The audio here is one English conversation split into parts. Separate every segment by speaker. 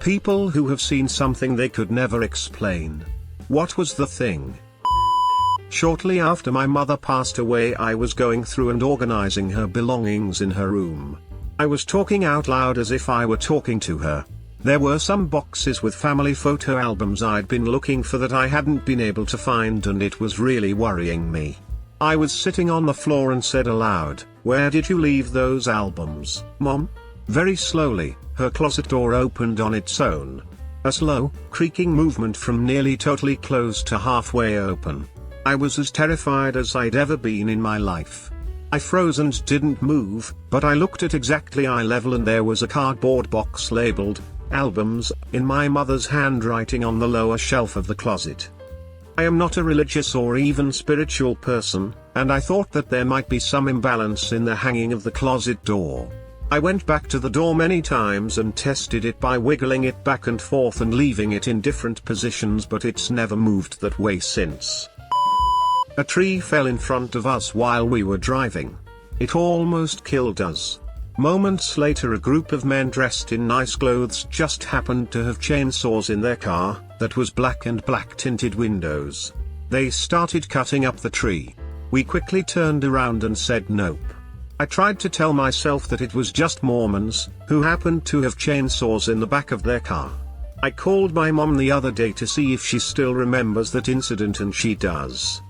Speaker 1: People who have seen something they could never explain. What was the thing? Shortly after my mother passed away, I was going through and organizing her belongings in her room. I was talking out loud as if I were talking to her. There were some boxes with family photo albums I'd been looking for that I hadn't been able to find, and it was really worrying me. I was sitting on the floor and said aloud, "Where did you leave those albums, Mom?" Very slowly, her closet door opened on its own. A slow, creaking movement from nearly totally closed to halfway open. I was as terrified as I'd ever been in my life. I froze and didn't move, but I looked at exactly eye level and there was a cardboard box labeled, "Albums," in my mother's handwriting on the lower shelf of the closet. I am not a religious or even spiritual person, and I thought that there might be some imbalance in the hanging of the closet door. I went back to the door many times and tested it by wiggling it back and forth and leaving it in different positions, but it's never moved that way since. A tree fell in front of us while we were driving. It almost killed us. Moments later, a group of men dressed in nice clothes just happened to have chainsaws in their car, that was black and black-tinted windows. They started cutting up the tree. We quickly turned around and said nope. I tried to tell myself that it was just Mormons, who happened to have chainsaws in the back of their car. I called my mom the other day to see if she still remembers that incident, and she does.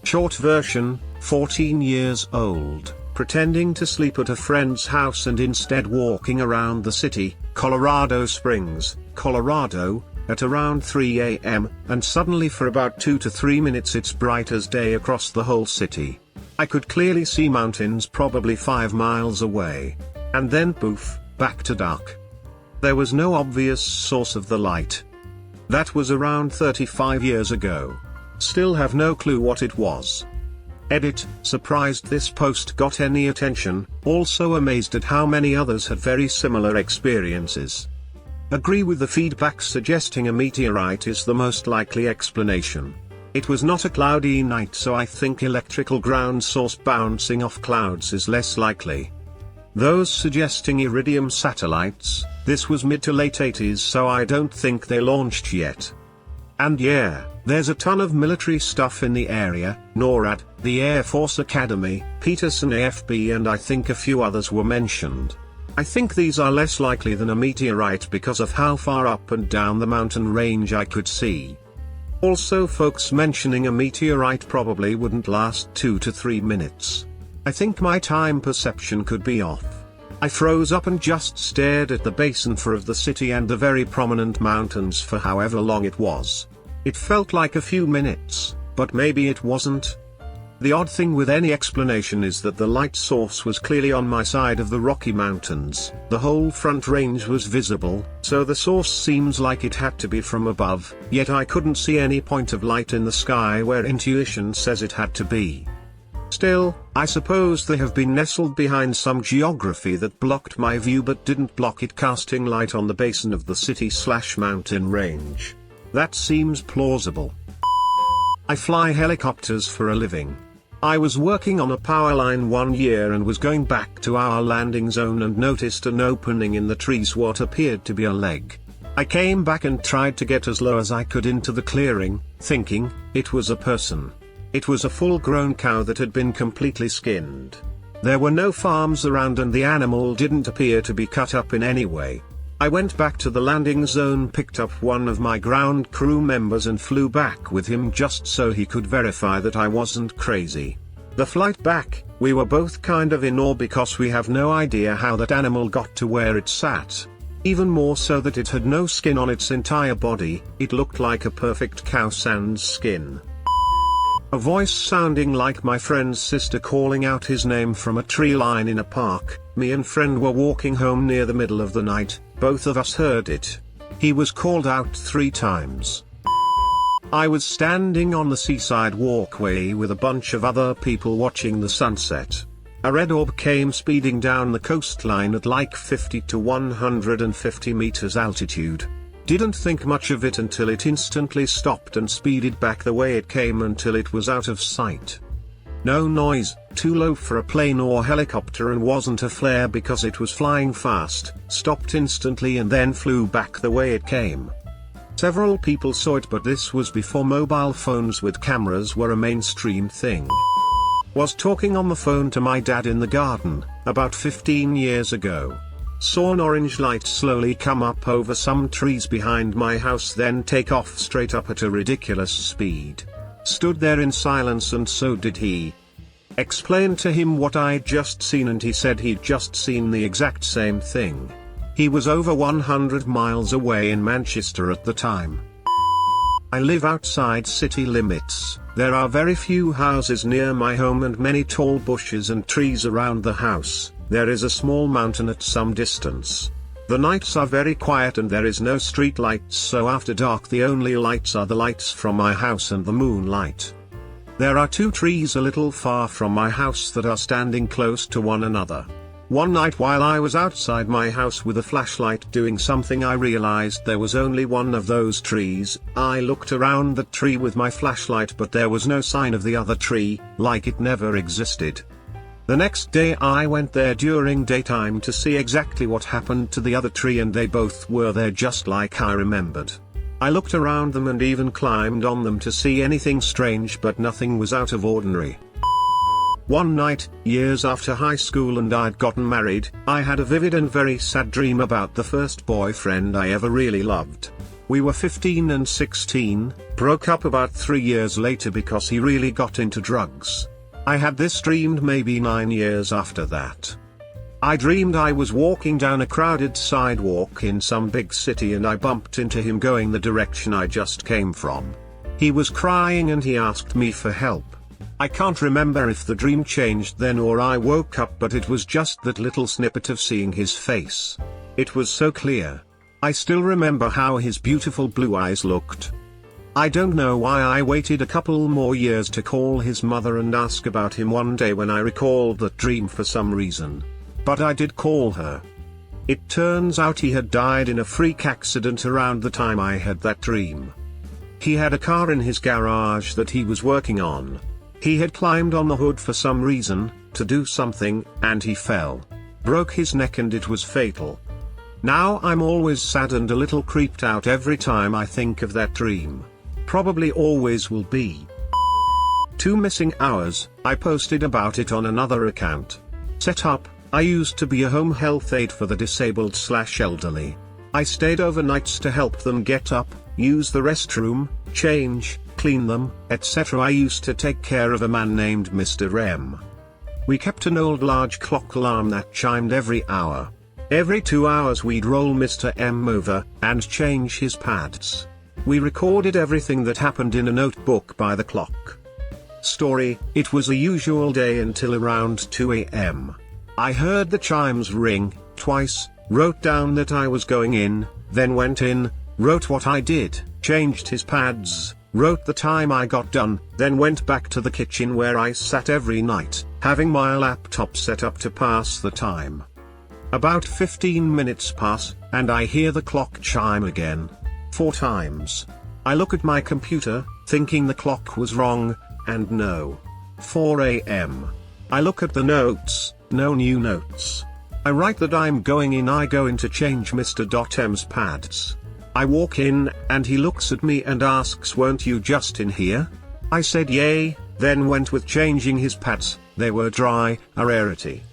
Speaker 1: Short version, 14 years old, pretending to sleep at a friend's house and instead walking around the city, Colorado Springs, Colorado, at around 3 a.m., and suddenly for about 2 to 3 minutes it's bright as day across the whole city. I could clearly see mountains probably 5 miles away. And then poof, back to dark. There was no obvious source of the light. That was around 35 years ago. Still have no clue what it was. Edit, surprised this post got any attention, also amazed at how many others had very similar experiences. Agree with the feedback suggesting a meteorite is the most likely explanation. It was not a cloudy night, so I think electrical ground source bouncing off clouds is less likely. Those suggesting iridium satellites, this was mid to late 80s, so I don't think they launched yet. And yeah, there's a ton of military stuff in the area, NORAD, the Air Force Academy, Peterson AFB, and I think a few others were mentioned. I think these are less likely than a meteorite because of how far up and down the mountain range I could see. Also, folks mentioning a meteorite probably wouldn't last 2 to 3 minutes. I think my time perception could be off. I froze up and just stared at the basin floor of the city and the very prominent mountains for however long it was. It felt like a few minutes, but maybe it wasn't. The odd thing with any explanation is that the light source was clearly on my side of the Rocky Mountains, the whole Front Range was visible, so the source seems like it had to be from above, yet I couldn't see any point of light in the sky where intuition says it had to be. Still, I suppose they have been nestled behind some geography that blocked my view but didn't block it casting light on the basin of the city/mountain range. That seems plausible. I fly helicopters for a living. I was working on a power line one year and was going back to our landing zone and noticed an opening in the trees, what appeared to be a leg. I came back and tried to get as low as I could into the clearing, thinking it was a person. It was a full-grown cow that had been completely skinned. There were no farms around and the animal didn't appear to be cut up in any way. I went back to the landing zone, picked up one of my ground crew members and flew back with him just so he could verify that I wasn't crazy. The flight back, we were both kind of in awe because we have no idea how that animal got to where it sat. Even more so that it had no skin on its entire body, it looked like a perfect cow sans skin. A voice sounding like my friend's sister calling out his name from a tree line in a park. Me and friend were walking home near the middle of the night, both of us heard it. He was called out 3 times. I was standing on the seaside walkway with a bunch of other people watching the sunset. A red orb came speeding down the coastline at like 50 to 150 meters altitude. Didn't think much of it until it instantly stopped and speeded back the way it came until it was out of sight. No noise, too low for a plane or helicopter, and wasn't a flare because it was flying fast, stopped instantly and then flew back the way it came. Several people saw it, but this was before mobile phones with cameras were a mainstream thing. Was talking on the phone to my dad in the garden, about 15 years ago. Saw an orange light slowly come up over some trees behind my house, then take off straight up at a ridiculous speed. Stood there in silence, and so did he. Explained to him what I'd just seen, and he said he'd just seen the exact same thing. He was over 100 miles away in Manchester at the time. I live outside city limits. There are very few houses near my home and many tall bushes and trees around the house. There is a small mountain at some distance. The nights are very quiet and there is no street lights, so after dark the only lights are the lights from my house and the moonlight. There are 2 trees a little far from my house that are standing close to one another. One night while I was outside my house with a flashlight doing something, I realized there was only one of those trees. I looked around the tree with my flashlight, but there was no sign of the other tree, like it never existed. The next day I went there during daytime to see exactly what happened to the other tree, and they both were there just like I remembered. I looked around them and even climbed on them to see anything strange, but nothing was out of ordinary. One night, years after high school and I'd gotten married, I had a vivid and very sad dream about the first boyfriend I ever really loved. We were 15 and 16, broke up about 3 years later because he really got into drugs. I had this dream maybe 9 years after that. I dreamed I was walking down a crowded sidewalk in some big city and I bumped into him going the direction I just came from. He was crying and he asked me for help. I can't remember if the dream changed then or I woke up, but it was just that little snippet of seeing his face. It was so clear. I still remember how his beautiful blue eyes looked. I don't know why I waited a couple more years to call his mother and ask about him one day when I recalled that dream for some reason. But I did call her. It turns out he had died in a freak accident around the time I had that dream. He had a car in his garage that he was working on. He had climbed on the hood for some reason, to do something, and he fell. Broke his neck and it was fatal. Now I'm always sad and a little creeped out every time I think of that dream. Probably always will be. 2 missing hours, I posted about it on another account. Setup: I used to be a home health aide for the disabled/elderly. I stayed overnights to help them get up, use the restroom, change, clean them, etc. I used to take care of a man named Mr. M. We kept an old large clock alarm that chimed every hour. Every 2 hours we'd roll Mr. M over, and change his pads. We recorded everything that happened in a notebook by the clock. Story: it was a usual day until around 2 a.m. I heard the chimes ring, twice, wrote down that I was going in, then went in, wrote what I did, changed his pads, wrote the time I got done, then went back to the kitchen where I sat every night, having my laptop set up to pass the time. About 15 minutes pass, and I hear the clock chime again. 4 times. I look at my computer, thinking the clock was wrong, and no. 4 a.m. I look at the notes, no new notes. I write that I'm going in. I go in to change Mr. M's pads. I walk in, and he looks at me and asks, "Weren't you just in here?" I said yay, then went with changing his pads. They were dry, a rarity.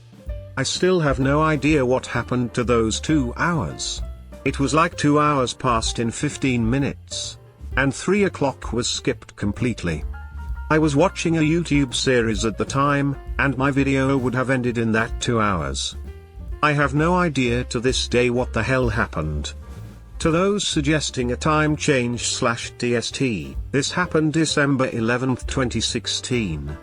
Speaker 1: I still have no idea what happened to those 2 hours. It was like 2 hours passed in 15 minutes. And 3 o'clock was skipped completely. I was watching a YouTube series at the time, and my video would have ended in that 2 hours. I have no idea to this day what the hell happened. To those suggesting a time change/DST, this happened December 11, 2016.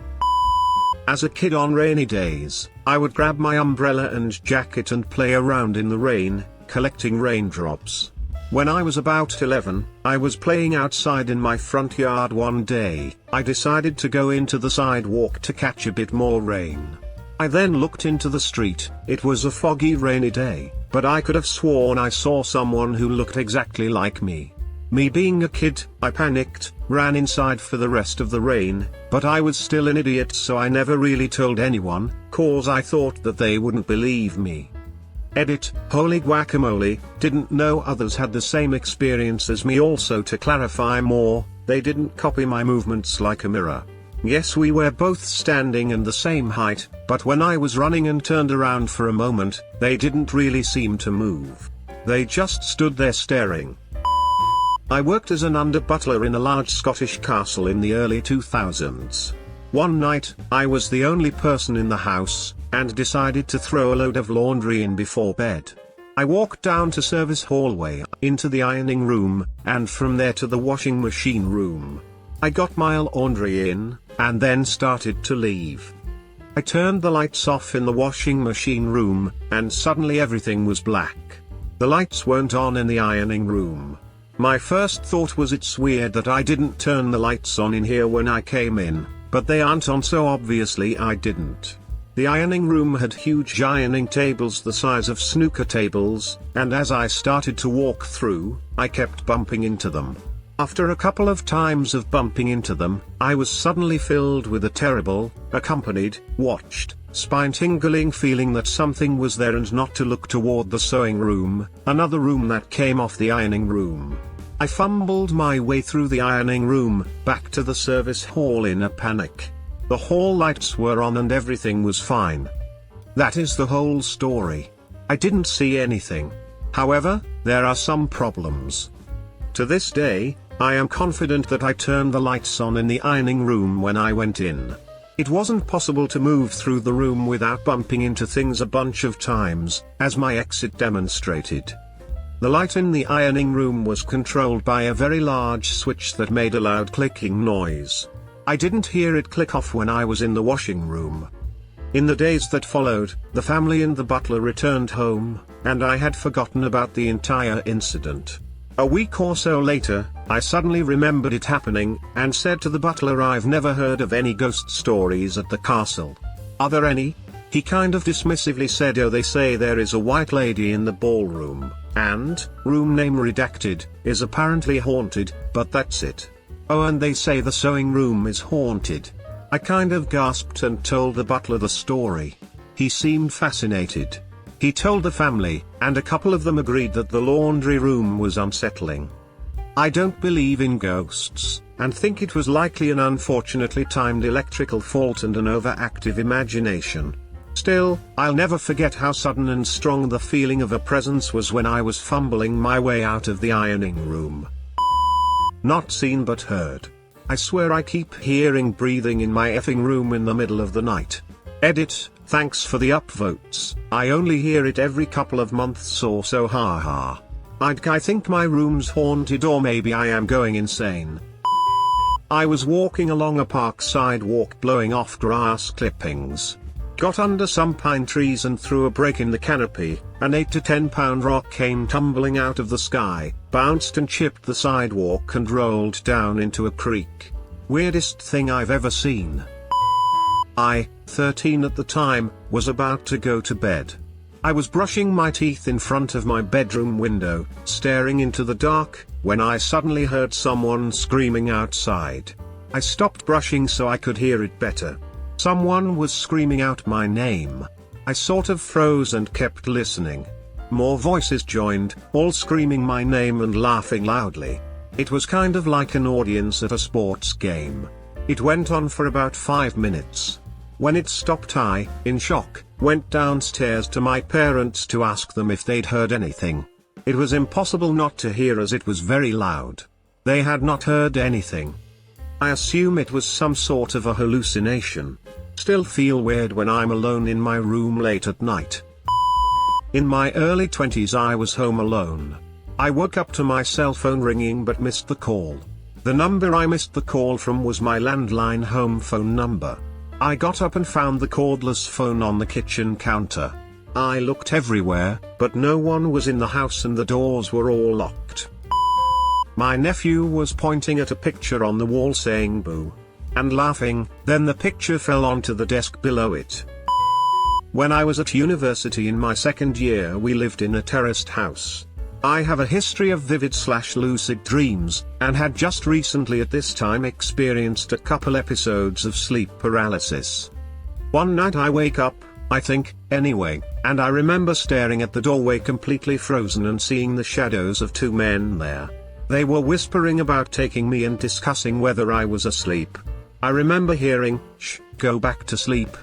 Speaker 1: As a kid on rainy days, I would grab my umbrella and jacket and play around in the rain, collecting raindrops. When I was about 11, I was playing outside in my front yard one day. I decided to go into the sidewalk to catch a bit more rain. I then looked into the street. It was a foggy rainy day, but I could have sworn I saw someone who looked exactly like me. Me being a kid, I panicked, ran inside for the rest of the rain, but I was still an idiot, so I never really told anyone, cause I thought that they wouldn't believe me. Edit, holy guacamole, didn't know others had the same experience as me. Also, to clarify more, they didn't copy my movements like a mirror. Yes, we were both standing and the same height, but when I was running and turned around for a moment, they didn't really seem to move. They just stood there staring. I worked as an under butler in a large Scottish castle in the early 2000s. One night, I was the only person in the house, and decided to throw a load of laundry in before bed. I walked down to service hallway, into the ironing room, and from there to the washing machine room. I got my laundry in, and then started to leave. I turned the lights off in the washing machine room, and suddenly everything was black. The lights weren't on in the ironing room. My first thought was, it's weird that I didn't turn the lights on in here when I came in, but they aren't on, so obviously I didn't. The ironing room had huge ironing tables the size of snooker tables, and as I started to walk through, I kept bumping into them. After a couple of times of bumping into them, I was suddenly filled with a terrible, accompanied, watched, spine-tingling feeling that something was there, and not to look toward the sewing room, another room that came off the ironing room. I fumbled my way through the ironing room, back to the service hall in a panic. The hall lights were on and everything was fine. That is the whole story. I didn't see anything. However, there are some problems. To this day, I am confident that I turned the lights on in the ironing room when I went in. It wasn't possible to move through the room without bumping into things a bunch of times, as my exit demonstrated. The light in the ironing room was controlled by a very large switch that made a loud clicking noise. I didn't hear it click off when I was in the washing room. In the days that followed, the family and the butler returned home, and I had forgotten about the entire incident. A week or so later, I suddenly remembered it happening, and said to the butler, "I've never heard of any ghost stories at the castle. Are there any?" He kind of dismissively said, "Oh, they say there is a white lady in the ballroom, and, room name redacted, is apparently haunted, but that's it. Oh, and they say the sewing room is haunted." I kind of gasped and told the butler the story. He seemed fascinated. He told the family, and a couple of them agreed that the laundry room was unsettling. I don't believe in ghosts, and think it was likely an unfortunately timed electrical fault and an overactive imagination. Still, I'll never forget how sudden and strong the feeling of a presence was when I was fumbling my way out of the ironing room. Not seen but heard. I swear I keep hearing breathing in my effing room in the middle of the night. Edit, thanks for the upvotes. I only hear it every couple of months or so, haha. I think my room's haunted, or maybe I am going insane. I was walking along a park sidewalk blowing off grass clippings. Got under some pine trees and through a break in the canopy, an 8 to 10 pound rock came tumbling out of the sky, bounced and chipped the sidewalk and rolled down into a creek. Weirdest thing I've ever seen. I, 13 at the time, was about to go to bed. I was brushing my teeth in front of my bedroom window, staring into the dark, when I suddenly heard someone screaming outside. I stopped brushing so I could hear it better. Someone was screaming out my name. I sort of froze and kept listening. More voices joined, all screaming my name and laughing loudly. It was kind of like an audience at a sports game. It went on for about 5 minutes. When it stopped, I, in shock, went downstairs to my parents to ask them if they'd heard anything. It was impossible not to hear as it was very loud. They had not heard anything. I assume it was some sort of a hallucination. Still feel weird when I'm alone in my room late at night. In my early 20s I was home alone. I woke up to my cell phone ringing but missed the call. The number I missed the call from was my landline home phone number. I got up and found the cordless phone on the kitchen counter. I looked everywhere, but no one was in the house and the doors were all locked. My nephew was pointing at a picture on the wall saying boo, and laughing, then the picture fell onto the desk below it. When I was at university in my second year, we lived in a terraced house. I have a history of vivid/lucid dreams, and had just recently at this time experienced a couple episodes of sleep paralysis. One night I wake up, I think, anyway, and I remember staring at the doorway completely frozen and seeing the shadows of two men there. They were whispering about taking me and discussing whether I was asleep. I remember hearing, "Shh, go back to sleep."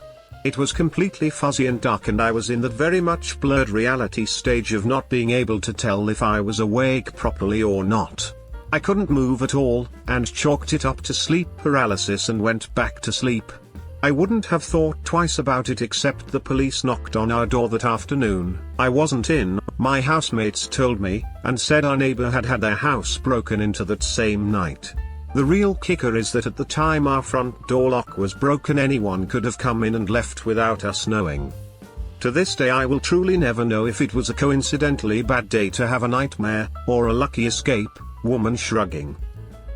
Speaker 1: It was completely fuzzy and dark, and I was in that very much blurred reality stage of not being able to tell if I was awake properly or not. I couldn't move at all, and chalked it up to sleep paralysis and went back to sleep. I wouldn't have thought twice about it, except the police knocked on our door that afternoon. I wasn't in, my housemates told me, and said our neighbor had had their house broken into that same night. The real kicker is that at the time our front door lock was broken, anyone could have come in and left without us knowing. To this day I will truly never know if it was a coincidentally bad day to have a nightmare, or a lucky escape. Woman shrugging.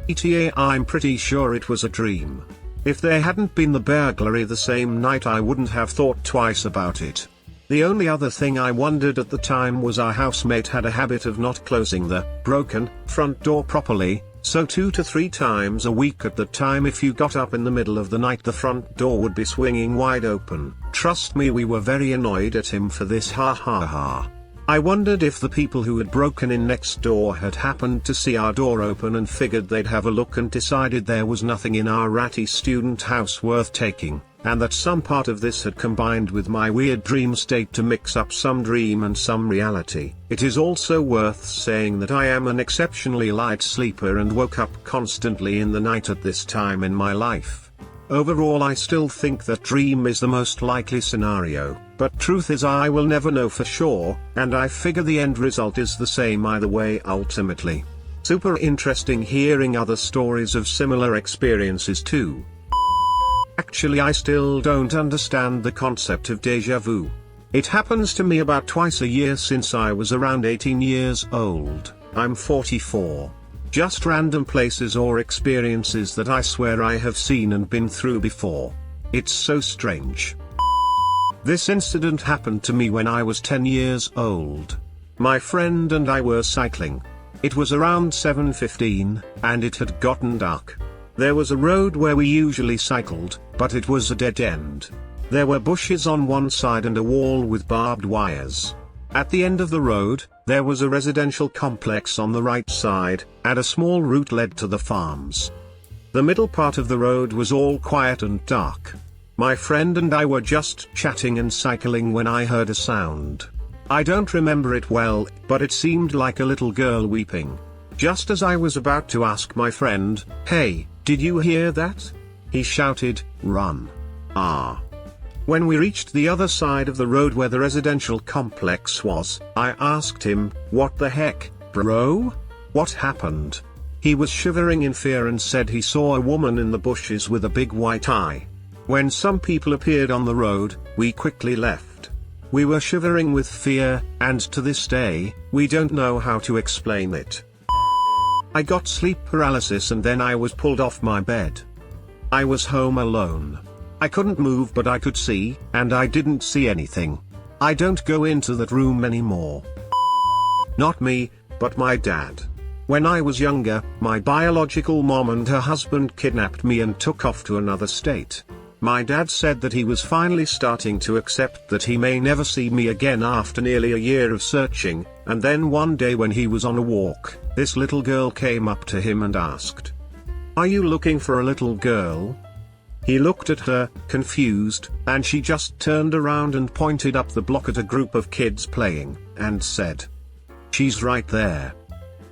Speaker 1: ETA, I'm pretty sure it was a dream. If there hadn't been the burglary the same night, I wouldn't have thought twice about it. The only other thing I wondered at the time was our housemate had a habit of not closing the broken front door properly, so 2 to 3 times a week at the time, if you got up in the middle of the night, the front door would be swinging wide open. Trust me, we were very annoyed at him for this, ha ha ha. I wondered if the people who had broken in next door had happened to see our door open and figured they'd have a look and decided there was nothing in our ratty student house worth taking, and that some part of this had combined with my weird dream state to mix up some dream and some reality. It is also worth saying that I am an exceptionally light sleeper and woke up constantly in the night at this time in my life. Overall, I still think that dream is the most likely scenario, but truth is I will never know for sure, and I figure the end result is the same either way ultimately. Super interesting hearing other stories of similar experiences too. Actually, I still don't understand the concept of déjà vu. It happens to me about twice a year since I was around 18 years old. I'm 44. Just random places or experiences that I swear I have seen and been through before. It's so strange. This incident happened to me when I was 10 years old. My friend and I were cycling. It was around 7:15, and it had gotten dark. There was a road where we usually cycled, but it was a dead end. There were bushes on one side and a wall with barbed wires. At the end of the road, there was a residential complex on the right side, and a small route led to the farms. The middle part of the road was all quiet and dark. My friend and I were just chatting and cycling when I heard a sound. I don't remember it well, but it seemed like a little girl weeping. Just as I was about to ask my friend, "Hey, did you hear that?" he shouted, "Run." Ah. When we reached the other side of the road where the residential complex was, I asked him, "What the heck, bro? What happened?" He was shivering in fear and said he saw a woman in the bushes with a big white eye. When some people appeared on the road, we quickly left. We were shivering with fear, and to this day, we don't know how to explain it. I got sleep paralysis and then I was pulled off my bed. I was home alone. I couldn't move, but I could see, and I didn't see anything. I don't go into that room anymore. Not me, but my dad. When I was younger, my biological mom and her husband kidnapped me and took off to another state. My dad said that he was finally starting to accept that he may never see me again after nearly a year of searching, and then one day when he was on a walk, this little girl came up to him and asked, "Are you looking for a little girl?" He looked at her, confused, and she just turned around and pointed up the block at a group of kids playing, and said, "She's right there."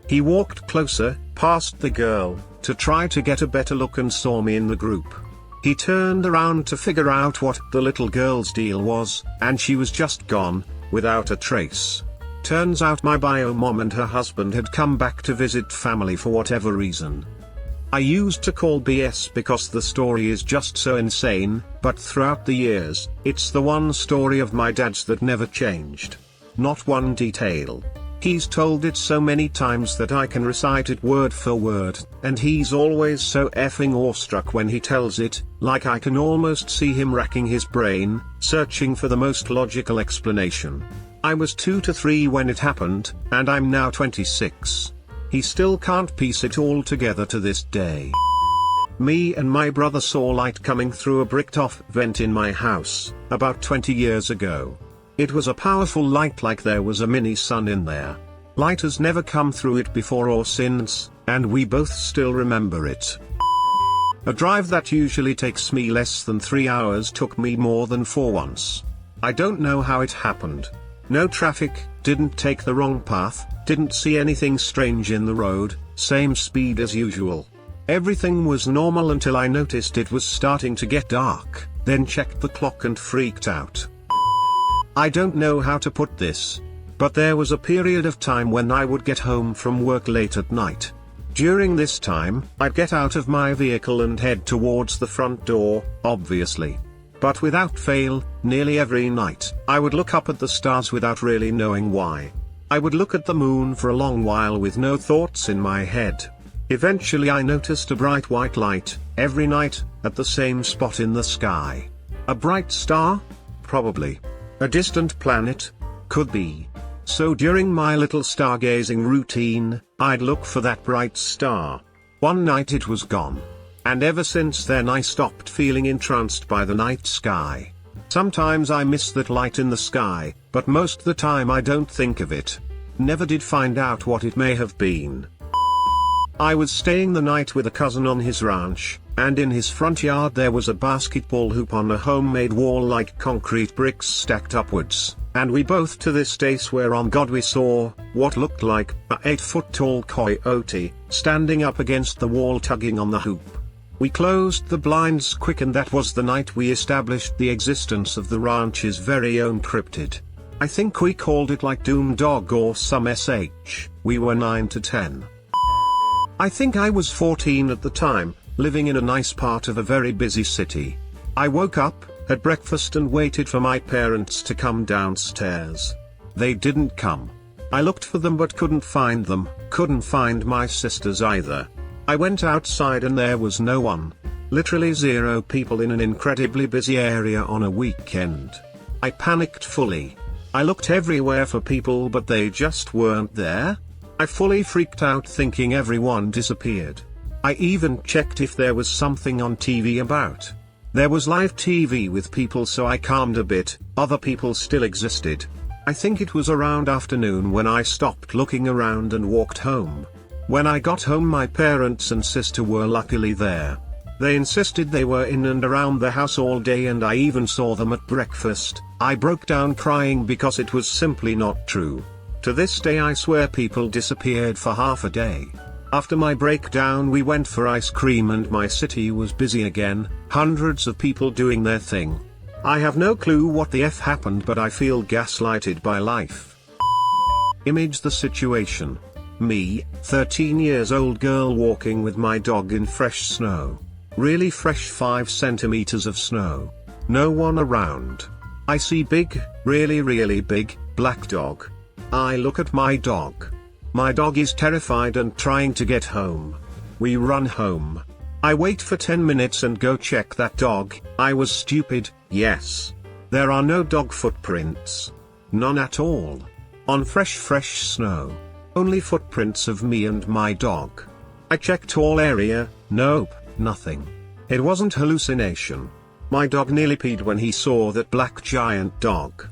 Speaker 1: He walked closer, past the girl, to try to get a better look and saw me in the group. He turned around to figure out what the little girl's deal was, and she was just gone, without a trace. Turns out my bio mom and her husband had come back to visit family for whatever reason. I used to call BS because the story is just so insane, but throughout the years, it's the one story of my dad's that never changed. Not one detail. He's told it so many times that I can recite it word for word, and he's always so effing awestruck when he tells it, like I can almost see him racking his brain, searching for the most logical explanation. I was 2 to 3 when it happened, and I'm now 26. He still can't piece it all together to this day. Me and my brother saw light coming through a bricked-off vent in my house, about 20 years ago. It was a powerful light, like there was a mini sun in there. Light has never come through it before or since, and we both still remember it. A drive that usually takes me less than 3 hours took me more than 4 once. I don't know how it happened. No traffic, didn't take the wrong path, didn't see anything strange in the road, same speed as usual. Everything was normal until I noticed it was starting to get dark, then checked the clock and freaked out. I don't know how to put this, but there was a period of time when I would get home from work late at night. During this time, I'd get out of my vehicle and head towards the front door, obviously. But without fail, nearly every night, I would look up at the stars without really knowing why. I would look at the moon for a long while with no thoughts in my head. Eventually I noticed a bright white light, every night, at the same spot in the sky. A bright star? Probably. A distant planet? Could be. So during my little stargazing routine, I'd look for that bright star. One night it was gone. And ever since then I stopped feeling entranced by the night sky. Sometimes I miss that light in the sky, but most the time I don't think of it. Never did find out what it may have been. I was staying the night with a cousin on his ranch, and in his front yard there was a basketball hoop on a homemade wall like concrete bricks stacked upwards, and we both to this day swear on God we saw what looked like a 8-foot-tall coyote standing up against the wall tugging on the hoop. We closed the blinds quick, and that was the night we established the existence of the ranch's very own cryptid. I think we called it like Doom Dog or some SH. We were 9 to 10. I think I was 14 at the time, living in a nice part of a very busy city. I woke up, had breakfast and waited for my parents to come downstairs. They didn't come. I looked for them but couldn't find them, couldn't find my sisters either. I went outside and there was no one. Literally 0 people in an incredibly busy area on a weekend. I panicked fully. I looked everywhere for people but they just weren't there. I fully freaked out thinking everyone disappeared. I even checked if there was something on TV about. There was live TV with people, so I calmed a bit. Other people still existed. I think it was around afternoon when I stopped looking around and walked home. When I got home my parents and sister were luckily there. They insisted they were in and around the house all day, and I even saw them at breakfast. I broke down crying because it was simply not true. To this day I swear people disappeared for half a day. After my breakdown we went for ice cream and my city was busy again, hundreds of people doing their thing. I have no clue what the F happened, but I feel gaslighted by life. Image the situation. Me, 13 years old girl walking with my dog in fresh snow. Really fresh 5 centimeters of snow. No one around. I see big, really big, black dog. I look at my dog. My dog is terrified and trying to get home. We run home. I wait for 10 minutes and go check that dog. I was stupid, yes. There are no dog footprints. None at all. On fresh snow. Only footprints of me and my dog. I checked all area, nope, nothing. It wasn't hallucination. My dog nearly peed when he saw that black giant dog.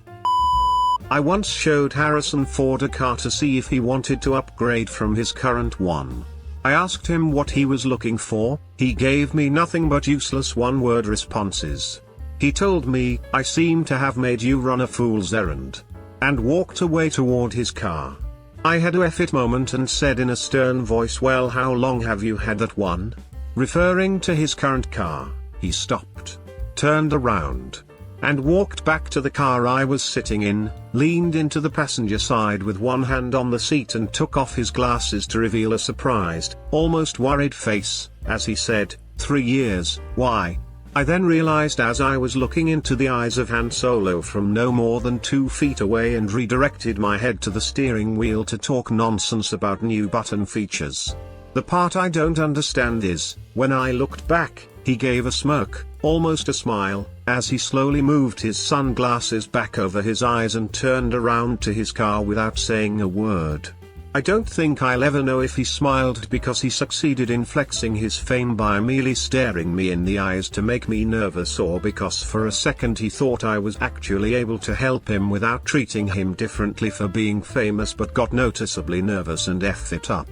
Speaker 1: I once showed Harrison Ford a car to see if he wanted to upgrade from his current one. I asked him what he was looking for. He gave me nothing but useless one-word responses. He told me, "I seem to have made you run a fool's errand," and walked away toward his car. I had a F it moment and said in a stern voice, "Well, how long have you had that one?" Referring to his current car. He stopped, turned around, and walked back to the car I was sitting in, leaned into the passenger side with one hand on the seat and took off his glasses to reveal a surprised, almost worried face, as he said, "3 years, why?" I then realized as I was looking into the eyes of Han Solo from no more than 2 feet away, and redirected my head to the steering wheel to talk nonsense about new button features. The part I don't understand is, when I looked back, He gave a smirk, almost a smile, as he slowly moved his sunglasses back over his eyes and turned around to his car without saying a word. I don't think I'll ever know if he smiled because he succeeded in flexing his fame by merely staring me in the eyes to make me nervous, or because for a second he thought I was actually able to help him without treating him differently for being famous, but got noticeably nervous and effed it up.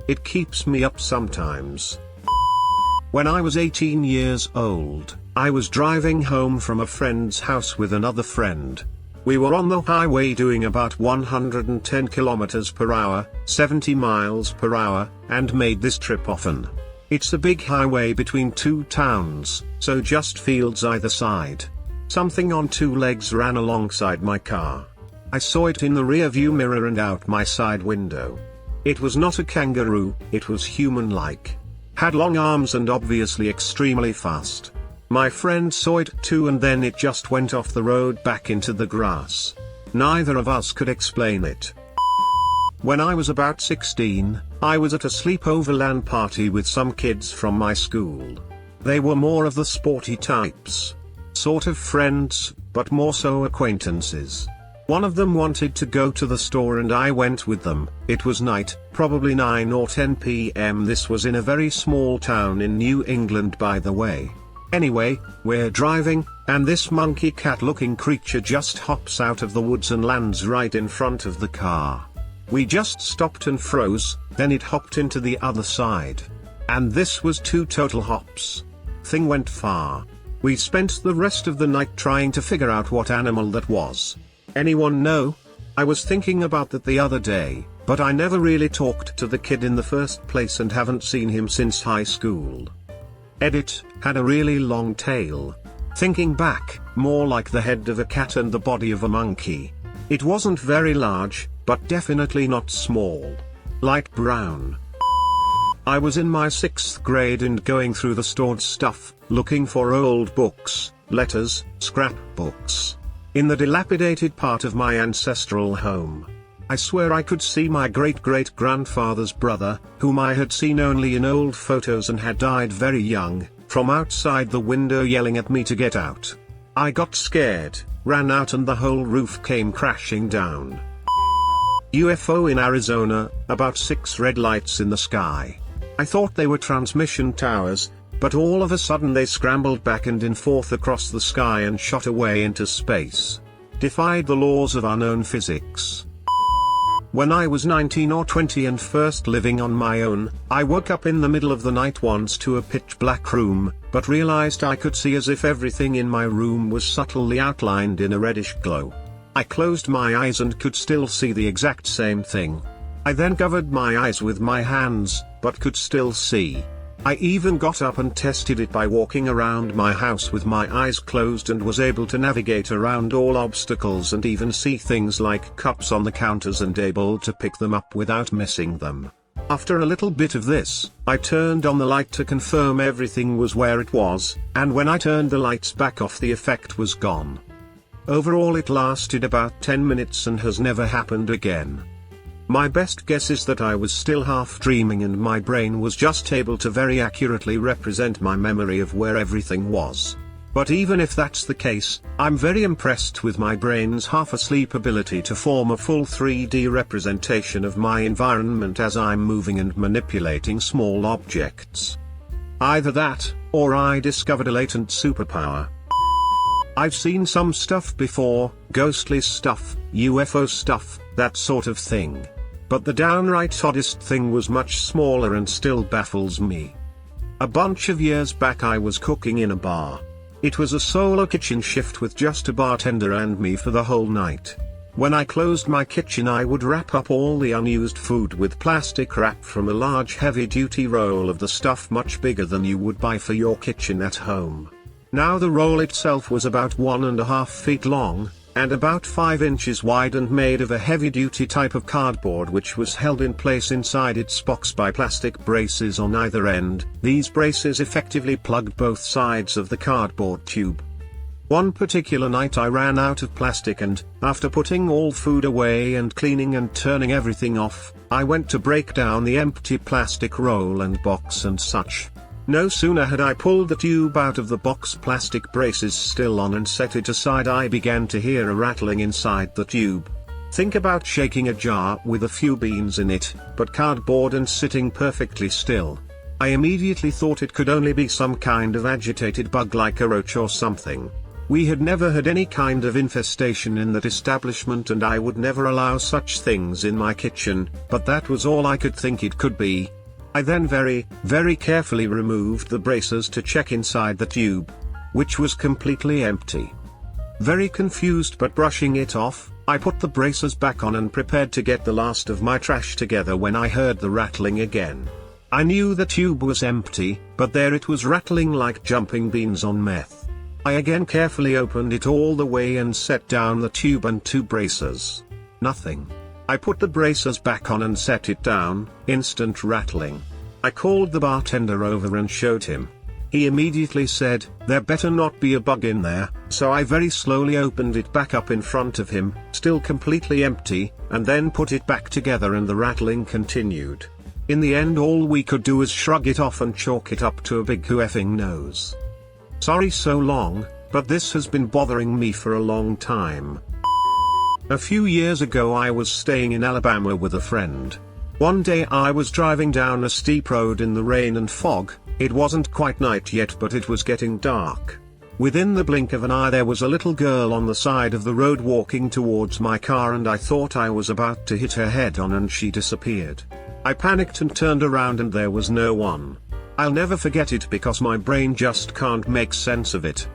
Speaker 1: It keeps me up sometimes. When I was 18 years old, I was driving home from a friend's house with another friend. We were on the highway doing about 110 kilometers per hour, 70 miles per hour, and made this trip often. It's a big highway between two towns, so just fields either side. Something on two legs ran alongside my car. I saw it in the rear-view mirror and out my side window. It was not a kangaroo, it was human-like. Had long arms and obviously extremely fast. My friend saw it too, and then it just went off the road back into the grass. Neither of us could explain it. When I was about 16, I was at a sleepover LAN party with some kids from my school. They were more of the sporty types. Sort of friends, but more so acquaintances. One of them wanted to go to the store and I went with them. It was night, probably 9 or 10 p.m. This was in a very small town in New England, by the way. Anyway, we're driving, and this monkey cat looking creature just hops out of the woods and lands right in front of the car. We just stopped and froze, then it hopped into the other side. And this was 2 total hops. Thing went far. We spent the rest of the night trying to figure out what animal that was. Anyone know? I was thinking about that the other day, but I never really talked to the kid in the first place and haven't seen him since high school. Edit, had a really long tail. Thinking back, more like the head of a cat and the body of a monkey. It wasn't very large, but definitely not small. Light brown. I was in my 6th grade and going through the stored stuff, looking for old books, letters, scrapbooks. In the dilapidated part of my ancestral home. I swear I could see my great-great-grandfather's brother, whom I had seen only in old photos and had died very young, from outside the window yelling at me to get out. I got scared, ran out, and the whole roof came crashing down. UFO in Arizona, about 6 red lights in the sky. I thought they were transmission towers, but all of a sudden they scrambled back and forth across the sky and shot away into space. Defied the laws of unknown physics. When I was 19 or 20 and first living on my own, I woke up in the middle of the night once to a pitch black room, but realized I could see as if everything in my room was subtly outlined in a reddish glow. I closed my eyes and could still see the exact same thing. I then covered my eyes with my hands, but could still see. I even got up and tested it by walking around my house with my eyes closed and was able to navigate around all obstacles and even see things like cups on the counters and able to pick them up without missing them. After a little bit of this, I turned on the light to confirm everything was where it was, and when I turned the lights back off, the effect was gone. Overall it lasted about 10 minutes and has never happened again. My best guess is that I was still half dreaming and my brain was just able to very accurately represent my memory of where everything was. But even if that's the case, I'm very impressed with my brain's half-asleep ability to form a full 3D representation of my environment as I'm moving and manipulating small objects. Either that, or I discovered a latent superpower. I've seen some stuff before, ghostly stuff, UFO stuff, that sort of thing. But the downright oddest thing was much smaller and still baffles me. A bunch of years back I was cooking in a bar. It was a solo kitchen shift with just a bartender and me for the whole night. When I closed my kitchen I would wrap up all the unused food with plastic wrap from a large heavy-duty roll of the stuff much bigger than you would buy for your kitchen at home. Now the roll itself was about 1.5 feet long, and about 5 inches wide and made of a heavy-duty type of cardboard which was held in place inside its box by plastic braces on either end. These braces effectively plugged both sides of the cardboard tube. One particular night I ran out of plastic and, after putting all food away and cleaning and turning everything off, I went to break down the empty plastic roll and box and such. No sooner had I pulled the tube out of the box, plastic braces still on, and set it aside, I began to hear a rattling inside the tube. Think about shaking a jar with a few beans in it, but cardboard and sitting perfectly still. I immediately thought it could only be some kind of agitated bug like a roach or something. We had never had any kind of infestation in that establishment, and I would never allow such things in my kitchen, but that was all I could think it could be. I then very carefully removed the braces to check inside the tube, which was completely empty. Very confused but brushing it off, I put the braces back on and prepared to get the last of my trash together when I heard the rattling again. I knew the tube was empty, but there it was rattling like jumping beans on meth. I again carefully opened it all the way and set down the tube and 2 braces. Nothing. I put the braces back on and set it down, instant rattling. I called the bartender over and showed him. He immediately said, "There better not be a bug in there," so I very slowly opened it back up in front of him, still completely empty, and then put it back together, and the rattling continued. In the end, all we could do was shrug it off and chalk it up to a big who effing knows. Sorry so long, but this has been bothering me for a long time. A few years ago I was staying in Alabama with a friend. One day I was driving down a steep road in the rain and fog. It wasn't quite night yet, but it was getting dark. Within the blink of an eye there was a little girl on the side of the road walking towards my car, and I thought I was about to hit her head on, and she disappeared. I panicked and turned around, and there was no one. I'll never forget it because my brain just can't make sense of it.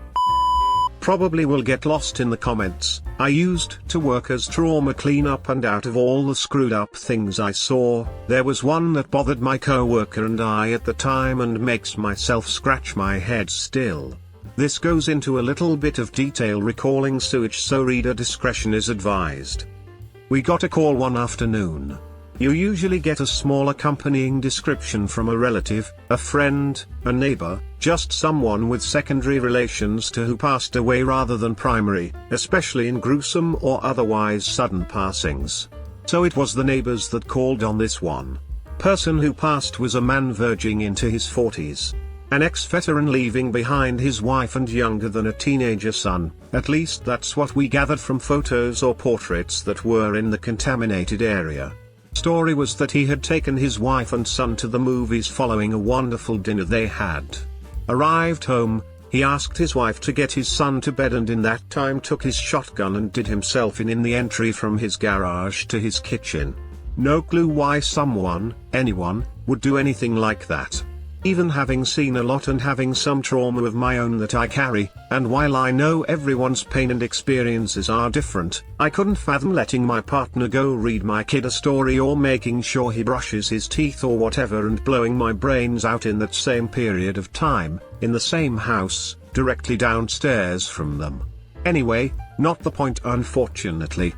Speaker 1: Probably will get lost in the comments. I used to work as trauma cleanup, and out of all the screwed up things I saw, there was one that bothered my coworker and I at the time and makes myself scratch my head still. This goes into a little bit of detail recalling sewage, so reader discretion is advised. We got a call one afternoon. You usually get a small accompanying description from a relative, a friend, a neighbor, just someone with secondary relations to who passed away rather than primary, especially in gruesome or otherwise sudden passings. So it was the neighbors that called on this one. Person who passed was a man verging into his 40s. An ex-veteran leaving behind his wife and younger than a teenager son, at least that's what we gathered from photos or portraits that were in the contaminated area. Story was that he had taken his wife and son to the movies following a wonderful dinner they had. Arrived home, he asked his wife to get his son to bed, and in that time took his shotgun and did himself in the entry from his garage to his kitchen. No clue why anyone, would do anything like that. Even having seen a lot and having some trauma of my own that I carry, and while I know everyone's pain and experiences are different, I couldn't fathom letting my partner go read my kid a story or making sure he brushes his teeth or whatever and blowing my brains out in that same period of time, in the same house, directly downstairs from them. Anyway, not the point unfortunately.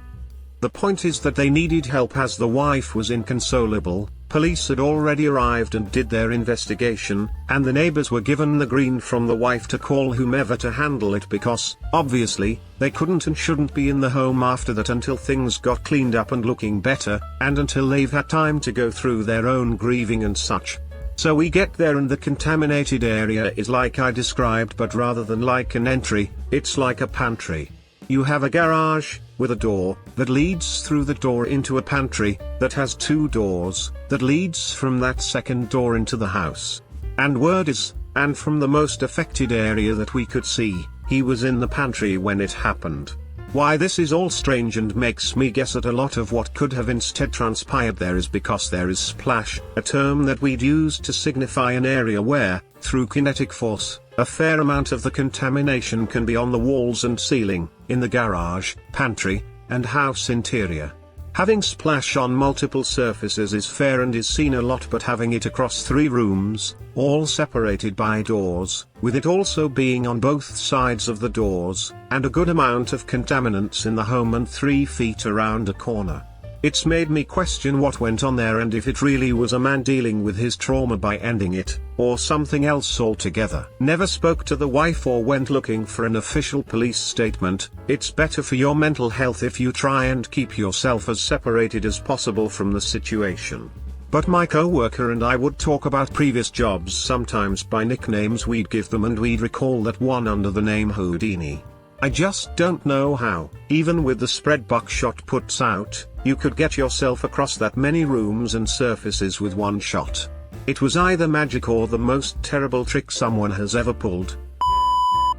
Speaker 1: The point is that they needed help as the wife was inconsolable. Police had already arrived and did their investigation, and the neighbors were given the green from the wife to call whomever to handle it because, obviously, they couldn't and shouldn't be in the home after that until things got cleaned up and looking better, and until they've had time to go through their own grieving and such. So we get there and the contaminated area is like I described, but rather than like an entry, it's like a pantry. You have a garage, with a door, that leads through the door into a pantry, that has 2 doors, that leads from that second door into the house. And word is, and from the most affected area that we could see, he was in the pantry when it happened. Why this is all strange and makes me guess that a lot of what could have instead transpired there is because there is splash, a term that we'd use to signify an area where, through kinetic force, a fair amount of the contamination can be on the walls and ceiling, in the garage, pantry, and house interior. Having splash on multiple surfaces is fair and is seen a lot, but having it across 3 rooms, all separated by doors, with it also being on both sides of the doors, and a good amount of contaminants in the home and 3 feet around a corner. It's made me question what went on there and if it really was a man dealing with his trauma by ending it, or something else altogether. Never spoke to the wife or went looking for an official police statement. It's better for your mental health if you try and keep yourself as separated as possible from the situation. But my co-worker and I would talk about previous jobs, sometimes by nicknames we'd give them, and we'd recall that one under the name Houdini. I just don't know how, even with the spread buckshot puts out, you could get yourself across that many rooms and surfaces with one shot. It was either magic or the most terrible trick someone has ever pulled.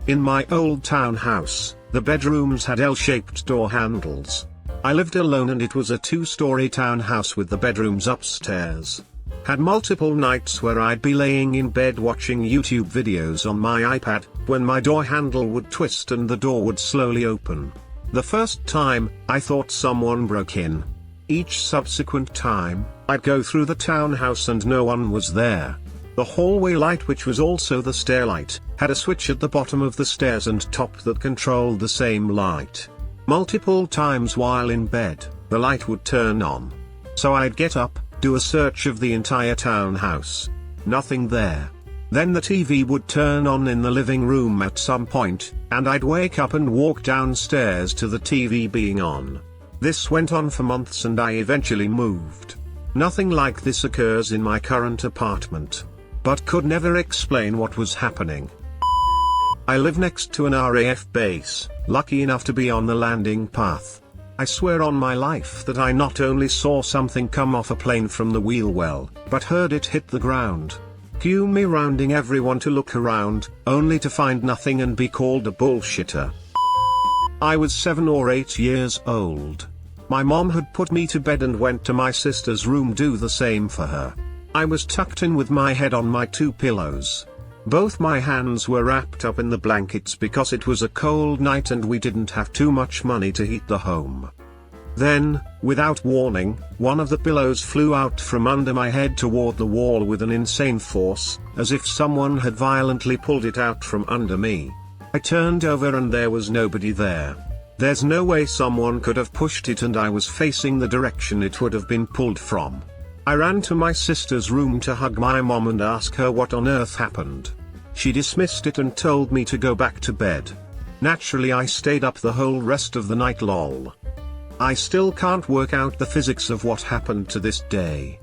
Speaker 1: In my old townhouse, the bedrooms had L-shaped door handles. I lived alone and it was a 2-story townhouse with the bedrooms upstairs. Had multiple nights where I'd be laying in bed watching YouTube videos on my iPad, when my door handle would twist and the door would slowly open. The first time, I thought someone broke in. Each subsequent time, I'd go through the townhouse and no one was there. The hallway light, which was also the stair light, had a switch at the bottom of the stairs and top that controlled the same light. Multiple times while in bed, the light would turn on. So I'd get up, do a search of the entire townhouse. Nothing there. Then the TV would turn on in the living room at some point, and I'd wake up and walk downstairs to the TV being on. This went on for months and I eventually moved. Nothing like this occurs in my current apartment. But could never explain what was happening. I live next to an RAF base, lucky enough to be on the landing path. I swear on my life that I not only saw something come off a plane from the wheel well, but heard it hit the ground. Cue me rounding everyone to look around, only to find nothing and be called a bullshitter. I was 7 or 8 years old. My mom had put me to bed and went to my sister's room do the same for her. I was tucked in with my head on my 2 pillows. Both my hands were wrapped up in the blankets because it was a cold night and we didn't have too much money to heat the home. Then, without warning, one of the pillows flew out from under my head toward the wall with an insane force, as if someone had violently pulled it out from under me. I turned over and there was nobody there. There's no way someone could have pushed it and I was facing the direction it would have been pulled from. I ran to my sister's room to hug my mom and ask her what on earth happened. She dismissed it and told me to go back to bed. Naturally I stayed up the whole rest of the night lol. I still can't work out the physics of what happened to this day.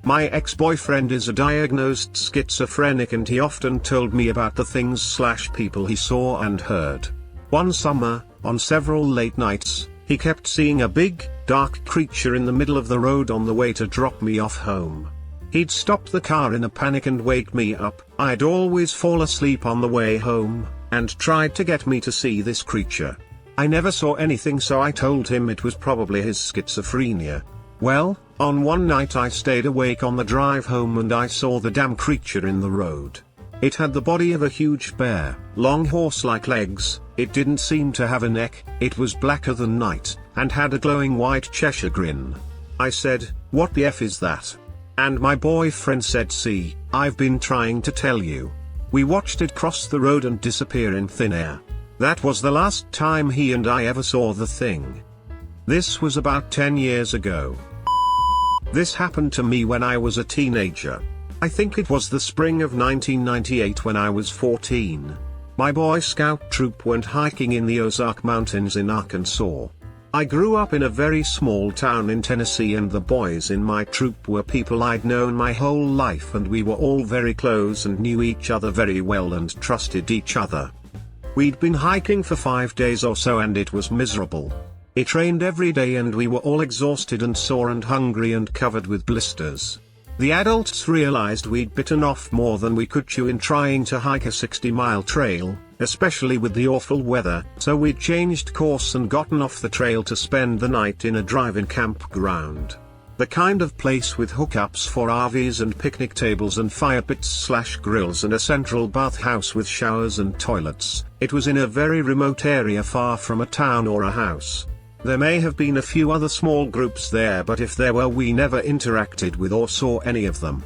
Speaker 1: My ex-boyfriend is a diagnosed schizophrenic and he often told me about the things/people he saw and heard. One summer, on several late nights, he kept seeing a big, dark creature in the middle of the road on the way to drop me off home. He'd stop the car in a panic and wake me up. I'd always fall asleep on the way home, and tried to get me to see this creature. I never saw anything, so I told him it was probably his schizophrenia. Well, on one night I stayed awake on the drive home and I saw the damn creature in the road. It had the body of a huge bear, long horse-like legs, it didn't seem to have a neck, it was blacker than night, and had a glowing white Cheshire grin. I said, "What the F is that?" And my boyfriend said, "See, I've been trying to tell you." We watched it cross the road and disappear in thin air. That was the last time he and I ever saw the thing. This was about 10 years ago. This happened to me when I was a teenager. I think it was the spring of 1998 when I was 14. My Boy Scout troop went hiking in the Ozark Mountains in Arkansas. I grew up in a very small town in Tennessee and the boys in my troop were people I'd known my whole life and we were all very close and knew each other very well and trusted each other. We'd been hiking for 5 days or so and it was miserable. It rained every day and we were all exhausted and sore and hungry and covered with blisters. The adults realized we'd bitten off more than we could chew in trying to hike a 60-mile trail, especially with the awful weather, so we'd changed course and gotten off the trail to spend the night in a drive-in campground. The kind of place with hookups for RVs and picnic tables and fire pits/grills and a central bathhouse with showers and toilets. It was in a very remote area far from a town or a house. There may have been a few other small groups there, but if there were, we never interacted with or saw any of them.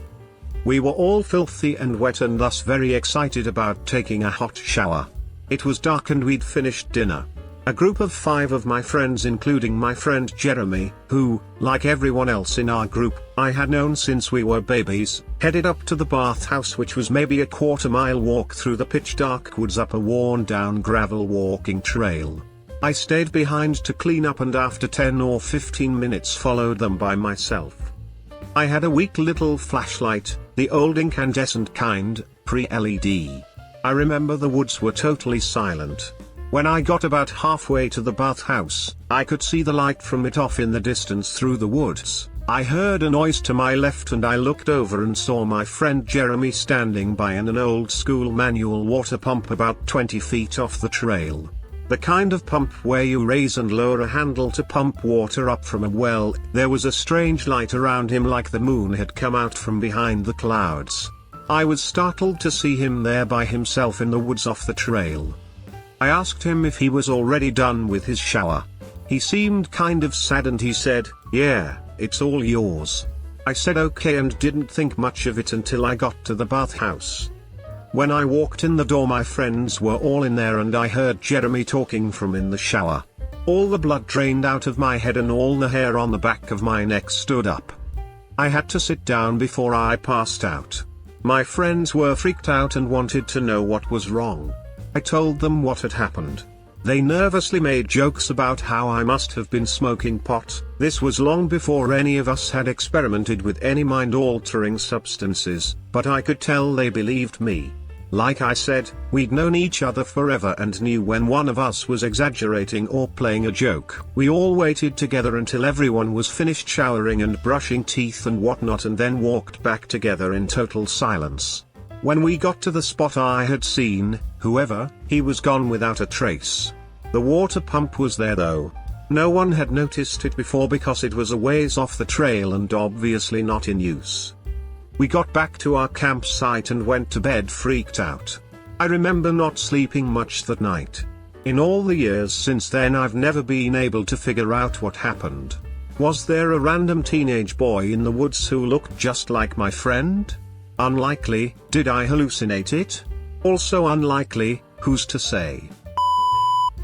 Speaker 1: We were all filthy and wet and thus very excited about taking a hot shower. It was dark and we'd finished dinner. A group of 5 of my friends, including my friend Jeremy, who, like everyone else in our group, I had known since we were babies, headed up to the bathhouse, which was maybe a quarter-mile walk through the pitch-dark woods up a worn-down gravel walking trail. I stayed behind to clean up and after 10 or 15 minutes followed them by myself. I had a weak little flashlight, the old incandescent kind, pre-LED. I remember the woods were totally silent. When I got about halfway to the bathhouse, I could see the light from it off in the distance through the woods. I heard a noise to my left and I looked over and saw my friend Jeremy standing by an old school manual water pump about 20 feet off the trail. The kind of pump where you raise and lower a handle to pump water up from a well. There was a strange light around him like the moon had come out from behind the clouds. I was startled to see him there by himself in the woods off the trail. I asked him if he was already done with his shower. He seemed kind of sad and he said, "Yeah, it's all yours." I said okay and didn't think much of it until I got to the bathhouse. When I walked in the door my friends were all in there and I heard Jeremy talking from in the shower. All the blood drained out of my head and all the hair on the back of my neck stood up. I had to sit down before I passed out. My friends were freaked out and wanted to know what was wrong. I told them what had happened. They nervously made jokes about how I must have been smoking pot. This was long before any of us had experimented with any mind-altering substances, but I could tell they believed me. Like I said, we'd known each other forever and knew when one of us was exaggerating or playing a joke. We all waited together until everyone was finished showering and brushing teeth and whatnot and then walked back together in total silence. When we got to the spot I had seen, whoever, he was gone without a trace. The water pump was there though. No one had noticed it before because it was a ways off the trail and obviously not in use. We got back to our campsite and went to bed freaked out. I remember not sleeping much that night. In all the years since then I've never been able to figure out what happened. Was there a random teenage boy in the woods who looked just like my friend? Unlikely. Did I hallucinate it? Also unlikely, who's to say?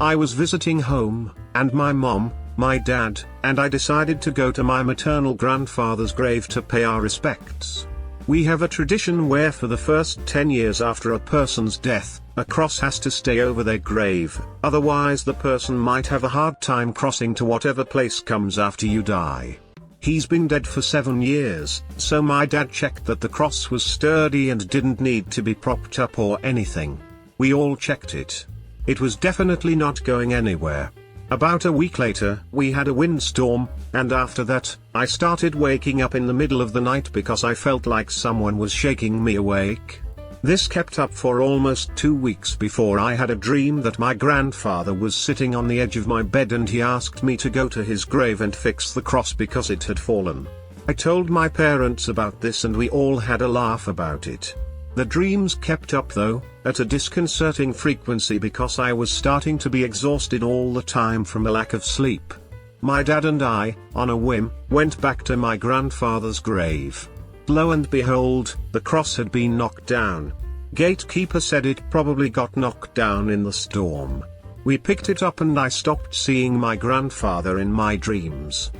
Speaker 1: I was visiting home, and my mom, my dad, and I decided to go to my maternal grandfather's grave to pay our respects. We have a tradition where for the first 10 years after a person's death, a cross has to stay over their grave, otherwise the person might have a hard time crossing to whatever place comes after you die. He's been dead for 7 years, so my dad checked that the cross was sturdy and didn't need to be propped up or anything. We all checked it. It was definitely not going anywhere. About a week later, we had a windstorm, and after that, I started waking up in the middle of the night because I felt like someone was shaking me awake. This kept up for almost 2 weeks before I had a dream that my grandfather was sitting on the edge of my bed and he asked me to go to his grave and fix the cross because it had fallen. I told my parents about this and we all had a laugh about it. The dreams kept up though, at a disconcerting frequency because I was starting to be exhausted all the time from a lack of sleep. My dad and I, on a whim, went back to my grandfather's grave. Lo and behold, the cross had been knocked down. Gatekeeper said it probably got knocked down in the storm. We picked it up and I stopped seeing my grandfather in my dreams.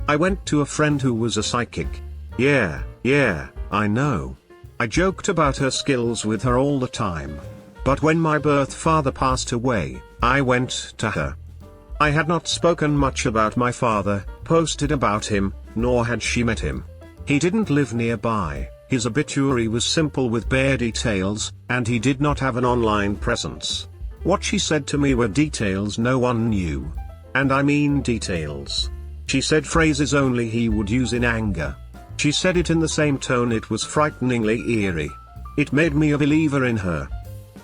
Speaker 1: I went to a friend who was a psychic. Yeah, I know. I joked about her skills with her all the time. But when my birth father passed away, I went to her. I had not spoken much about my father, posted about him, nor had she met him. He didn't live nearby, his obituary was simple with bare details, and he did not have an online presence. What she said to me were details no one knew. And I mean details. She said phrases only he would use in anger. She said it in the same tone it was frighteningly eerie. It made me a believer in her.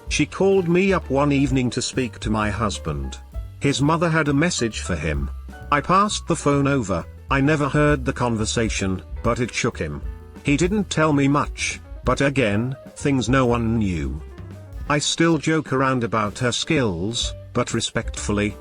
Speaker 1: She called me up one evening to speak to my husband. His mother had a message for him. I passed the phone over. I never heard the conversation, but it shook him. He didn't tell me much, but again, things no one knew. I still joke around about her skills, but respectfully.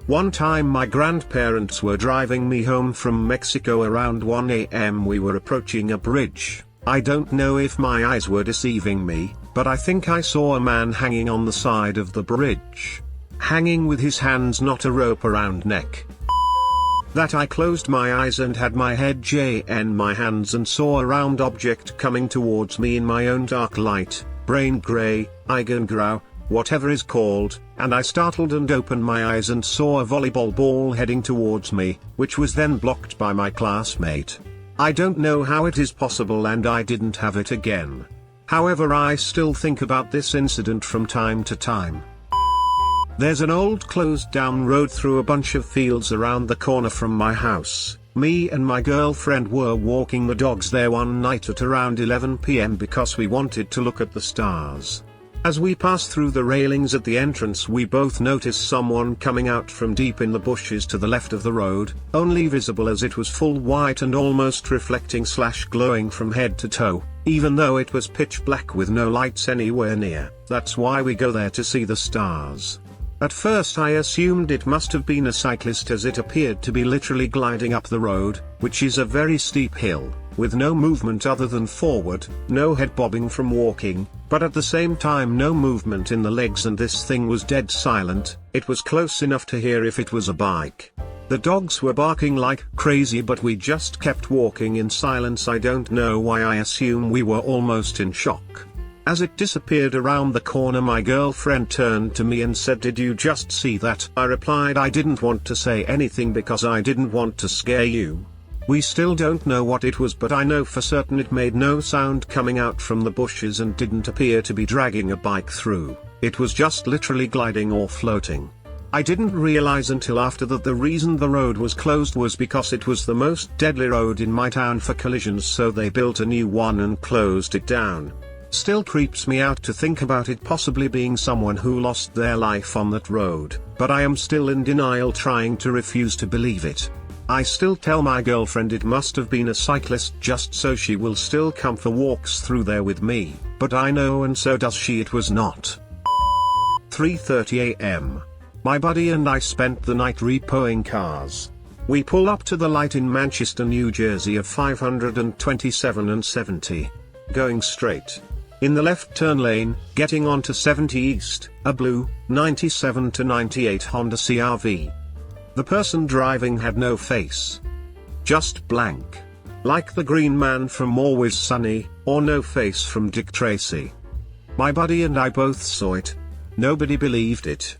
Speaker 1: One time my grandparents were driving me home from Mexico around 1 a.m. We were approaching a bridge. I don't know if my eyes were deceiving me, but I think I saw a man hanging on the side of the bridge. Hanging with his hands, not a rope around neck. That I closed my eyes and had my head in my hands and saw a round object coming towards me in my own dark light, brain grey, Eigengrau, whatever is called, and I startled and opened my eyes and saw a volleyball ball heading towards me, which was then blocked by my classmate. I don't know how it is possible and I didn't have it again. However, I still think about this incident from time to time. There's an old closed down road through a bunch of fields around the corner from my house. Me and my girlfriend were walking the dogs there one night at around 11 p.m. because we wanted to look at the stars. As we passed through the railings at the entrance, we both noticed someone coming out from deep in the bushes to the left of the road, only visible as it was full white and almost reflecting/glowing from head to toe, even though it was pitch black with no lights anywhere near. That's why we go there to see the stars. At first I assumed it must have been a cyclist, as it appeared to be literally gliding up the road, which is a very steep hill, with no movement other than forward, no head bobbing from walking, but at the same time no movement in the legs, and this thing was dead silent. It was close enough to hear if it was a bike. The dogs were barking like crazy, but we just kept walking in silence. I don't know why, I assume we were almost in shock. As it disappeared around the corner, my girlfriend turned to me and said, "Did you just see that?" I replied I didn't want to say anything because I didn't want to scare you. We still don't know what it was, but I know for certain it made no sound coming out from the bushes and didn't appear to be dragging a bike through. It was just literally gliding or floating. I didn't realize until after that the reason the road was closed was because it was the most deadly road in my town for collisions, so they built a new one and closed it down. Still creeps me out to think about it possibly being someone who lost their life on that road, but I am still in denial, trying to refuse to believe it. I still tell my girlfriend it must have been a cyclist just so she will still come for walks through there with me, but I know, and so does she, it was not. 3:30 a.m. My buddy and I spent the night repoing cars. We pull up to the light in Manchester, New Jersey of 527 and 70. Going straight. In the left turn lane, getting onto 70 East, a blue, 97 to 98 Honda CR-V. The person driving had no face. Just blank. Like the green man from Always Sunny, or No Face from Dick Tracy. My buddy and I both saw it. Nobody believed it.